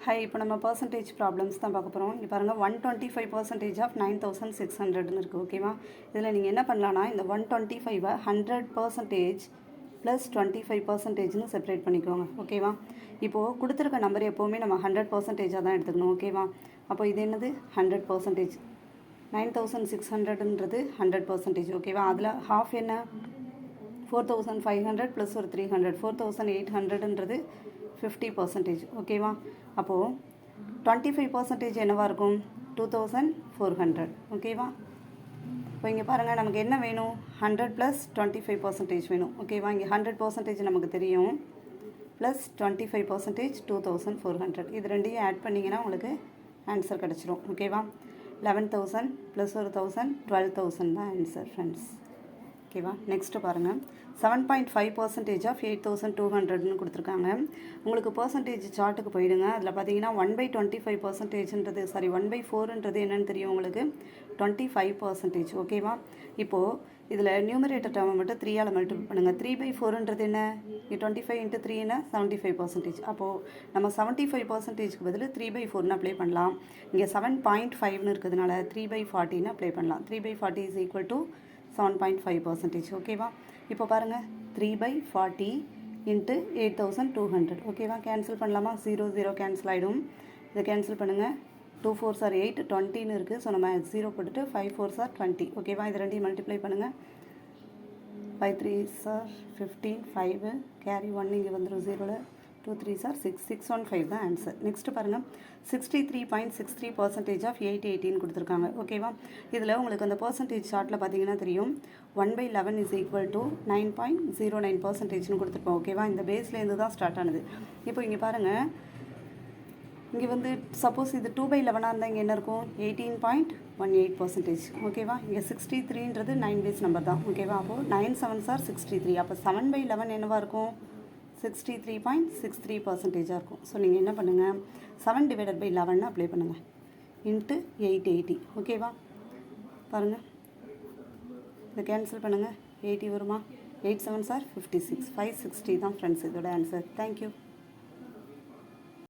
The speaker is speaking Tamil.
ஹாய், இப்போ நம்ம பர்சன்டேஜ் ப்ராப்ளம்ஸ் தான் பார்க்க போகிறோம். இங்கே பாருங்கள், 125% ஆஃப் 9600 இருக்குது. ஓகேவா? இதில் நீங்கள் என்ன பண்ணலான்னா, இந்த 125 100% ப்ளஸ் 25%ன்னு செப்பரேட் பண்ணிக்கோங்க. ஓகேவா? இப்போது கொடுத்துருக்க நம்பர் எப்போவுமே நம்ம 100%ஆக தான் எடுத்துக்கணும். ஓகேவா? அப்போ இது என்னது 100%. 9600ன்றது 100%. ஓகேவா? அதில் ஹாஃப் என்ன 4500 ப்ளஸ் ஒரு 300 4800ன்றது 50%. ஓகேவா? அப்போது 25% என்னவாக இருக்கும் 2400. ஓகேவா? இப்போ இங்கே பாருங்கள், நமக்கு என்ன வேணும் 100 ப்ளஸ் 25% வேணும். ஓகேவா? இங்கே 100% நமக்கு தெரியும், ப்ளஸ் 25% 2400. இது ரெண்டையும் ஆட் பண்ணிங்கன்னா உங்களுக்கு ஆன்சர் கிடச்சிரும். ஓகேவா? 11,000 ப்ளஸ் ஒரு 1000 12,000 தான் ஆன்சர் ஃப்ரெண்ட்ஸ். ஓகேவா? நெக்ஸ்ட்டு பாருங்கள், 7.5% ஆஃப் 8200ன்னு கொடுத்துருக்காங்க. உங்களுக்கு பர்சன்டேஜ் சார்ட்டுக்கு போயிடுங்க. அதில் பார்த்தீங்கன்னா 1/25%ன்றது 1/4ன்றது என்னென்னு தெரியும் உங்களுக்கு 25%. ஓகேவா? இப்போது இதில் நியூமரேட்டர் டேர்மை மட்டும் 3ஆல் மல்டிபிள் பண்ணுங்கள். 3/4ன்றது என்ன, 25 × 3ன்னா 75%. அப்போது நம்ம 75%க்கு பதில் 3/4ன்னு அப்ளை பண்ணலாம். இங்கே 7.5ன்னு இருக்கிறதுனால 3/40ன்னு அப்ளை பண்ணலாம். 3/40 இஸ் ஈக்குவல் டு 7.5%. ஓகேவா? இப்போ பாருங்கள், 3/40 × 8200. ஓகேவா? கேன்சல் பண்ணலாமா? 0 0 கேன்சல் ஆகிடும். இதை கேன்சல் பண்ணுங்கள். 2 4s are 8 20ன்னு இருக்குது. ஸோ நம்ம 0 போட்டுட்டு 5 4s are 20. ஓகேவா? இது ரெண்டையும் மல்டிப்ளை பண்ணுங்கள். 5 3s are 15 5 கேரி 1 இங்கே வந்துடும் 0வில். 2 3s are 6 615 தான் ஆன்சர். நெக்ஸ்ட்டு பாருங்கள், 63.63% ஆஃப் 818 கொடுத்துருக்காங்க. ஓகேவா? இதில் உங்களுக்கு அந்த பர்சன்டேஜ் சார்ட்டில் பார்த்தீங்கன்னா தெரியும் 1/11 இஸ் ஈக்குவல் டு 9.09%ன்னு கொடுத்துருப்போம். ஓகேவா? இந்த பேஸ்லேருந்து தான் ஸ்டார்ட் ஆனது. இப்போ இங்கே பாருங்கள், இங்கே வந்து சப்போஸ் இது 2/11 இருந்தால் இங்கே என்ன இருக்கும் 18.18%. ஓகேவா? இங்கே 63ன்றது 9 பேஸ் நம்பர் தான். ஓகேவா? அப்போது 9 7s are 63. அப்போ 7/11 என்னவாக இருக்கும் 63.63% இருக்கும். ஸோ நீங்கள் என்ன பண்ணுங்கள், 7/11 அப்ளை பண்ணுங்கள் இன்ட்டு 880. ஓகேவா? பாருங்கள், இதை கேன்சல் பண்ணுங்கள். 80 வருமா? 8 7s are 56. 560 தான் ஃப்ரெண்ட்ஸ் இதோட ஆன்சர். தேங்க்யூ.